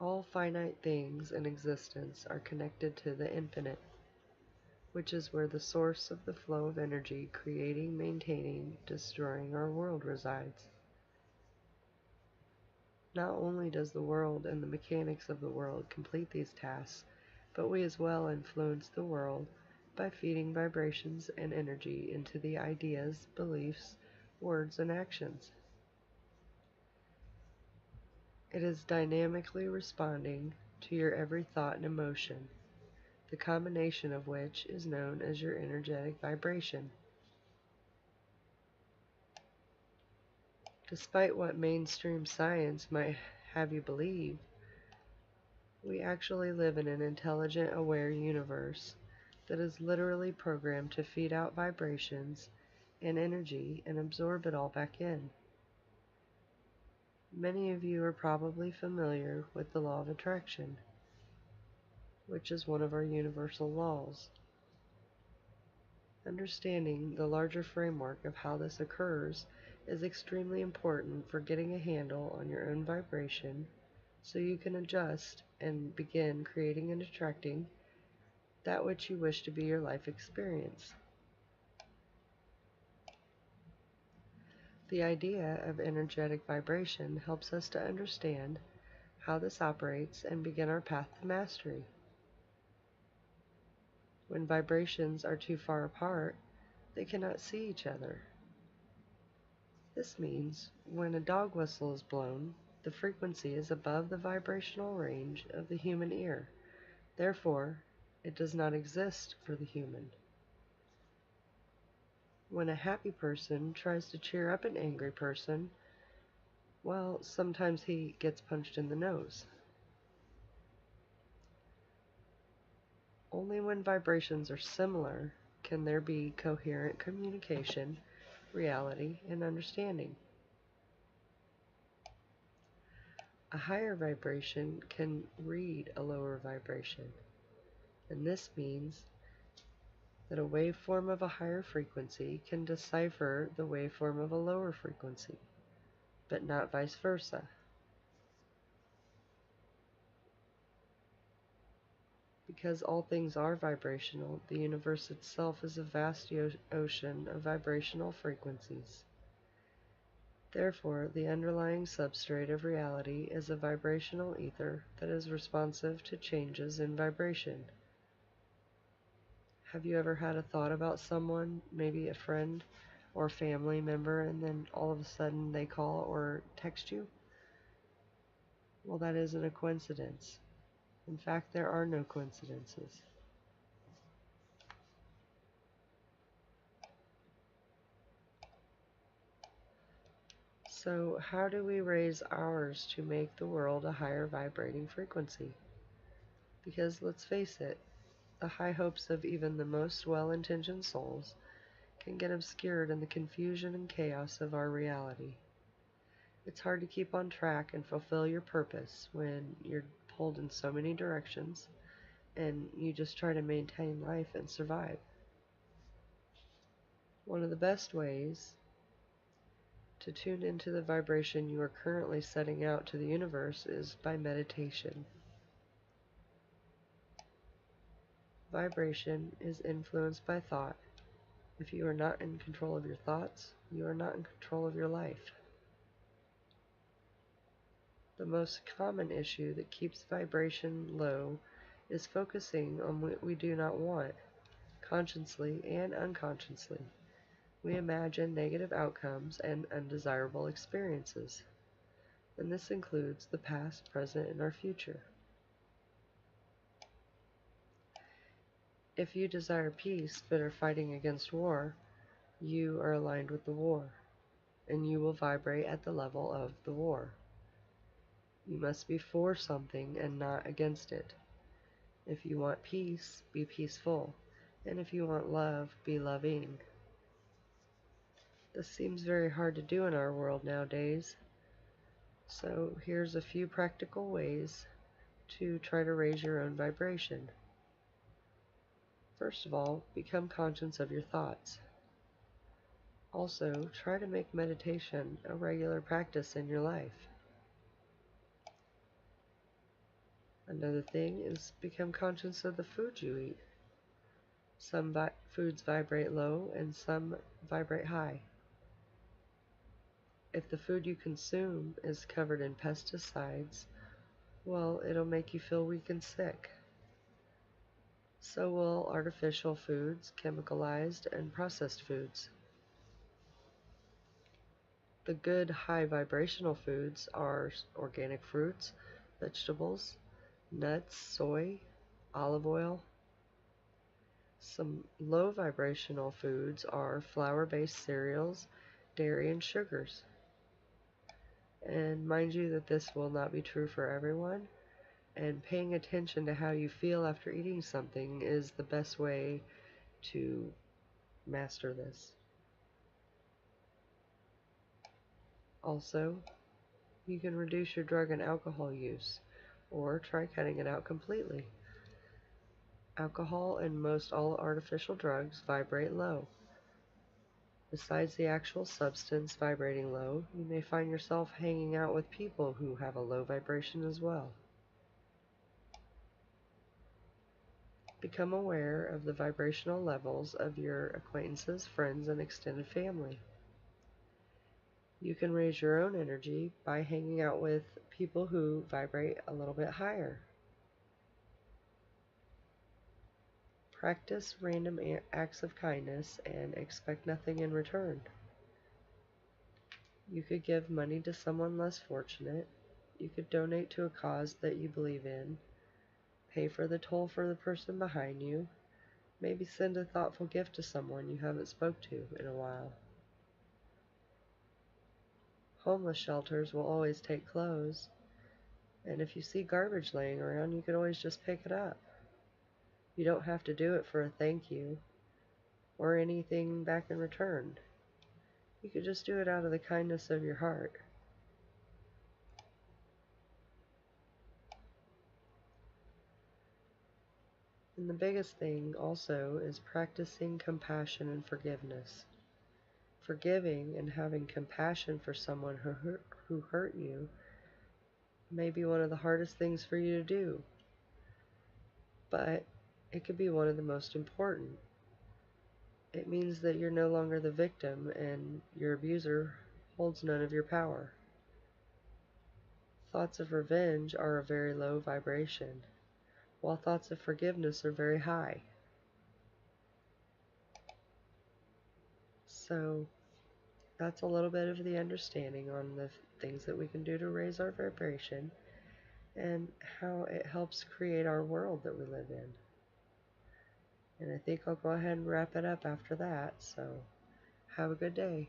All finite things in existence are connected to the infinite, which is where the source of the flow of energy creating, maintaining, destroying our world resides. Not only does the world and the mechanics of the world complete these tasks, but we as well influence the world by feeding vibrations and energy into the ideas, beliefs, words, and actions. It is dynamically responding to your every thought and emotion, the combination of which is known as your energetic vibration. Despite what mainstream science might have you believe, we actually live in an intelligent, aware universe that is literally programmed to feed out vibrations and energy and absorb it all back in. Many of you are probably familiar with the law of attraction, which is one of our universal laws. Understanding the larger framework of how this occurs is extremely important for getting a handle on your own vibration so you can adjust and begin creating and attracting that which you wish to be your life experience. The idea of energetic vibration helps us to understand how this operates and begin our path to mastery. When vibrations are too far apart, they cannot see each other. This means when a dog whistle is blown, the frequency is above the vibrational range of the human ear. Therefore, it does not exist for the human. When a happy person tries to cheer up an angry person, well, sometimes he gets punched in the nose. Only when vibrations are similar can there be coherent communication, reality, and understanding. A higher vibration can read a lower vibration, and this means that a waveform of a higher frequency can decipher the waveform of a lower frequency, but not vice versa. Because all things are vibrational, the universe itself is a vast ocean of vibrational frequencies. Therefore, the underlying substrate of reality is a vibrational ether that is responsive to changes in vibration. Have you ever had a thought about someone, maybe a friend or family member, and then all of a sudden they call or text you? Well, that isn't a coincidence. In fact, there are no coincidences. So, how do we raise ours to make the world a higher vibrating frequency? Because let's face it, the high hopes of even the most well-intentioned souls can get obscured in the confusion and chaos of our reality. It's hard to keep on track and fulfill your purpose when you're pulled in so many directions and you just try to maintain life and survive. One of the best ways to tune into the vibration you are currently setting out to the universe is by meditation. Vibration is influenced by thought. If you are not in control of your thoughts, you are not in control of your life. The most common issue that keeps vibration low is focusing on what we do not want, consciously and unconsciously. We imagine negative outcomes and undesirable experiences, and this includes the past, present, and our future. If you desire peace but are fighting against war, you are aligned with the war, and you will vibrate at the level of the war. You must be for something and not against it. If you want peace, be peaceful, and if you want love, be loving. This seems very hard to do in our world nowadays, so here's a few practical ways to try to raise your own vibration. First of all, become conscious of your thoughts. Also, try to make meditation a regular practice in your life. Another thing is become conscious of the food you eat. Some foods vibrate low and some vibrate high. If the food you consume is covered in pesticides, well, it'll make you feel weak and sick. So will artificial foods, chemicalized, and processed foods. The good high vibrational foods are organic fruits, vegetables, nuts, soy, olive oil. Some low vibrational foods are flour-based cereals, dairy, and sugars. And mind you that this will not be true for everyone, and paying attention to how you feel after eating something is the best way to master this. Also, you can reduce your drug and alcohol use, or try cutting it out completely. Alcohol and most all artificial drugs vibrate low. Besides the actual substance vibrating low, you may find yourself hanging out with people who have a low vibration as well. Become aware of the vibrational levels of your acquaintances, friends, and extended family. You can raise your own energy by hanging out with people who vibrate a little bit higher. Practice random acts of kindness and expect nothing in return. You could give money to someone less fortunate. You could donate to a cause that you believe in. Pay for the toll for the person behind you. Maybe send a thoughtful gift to someone you haven't spoke to in a while. Homeless shelters will always take clothes, and if you see garbage laying around, you could always just pick it up. You don't have to do it for a thank you or anything back in return. You could just do it out of the kindness of your heart. And the biggest thing also is practicing compassion and forgiveness. Forgiving and having compassion for someone who hurt you may be one of the hardest things for you to do, but it could be one of the most important. It means that you're no longer the victim and your abuser holds none of your power. Thoughts of revenge are a very low vibration, while thoughts of forgiveness are very high. So that's a little bit of the understanding on the things that we can do to raise our vibration and how it helps create our world that we live in. And I think I'll go ahead and wrap it up after that. So have a good day.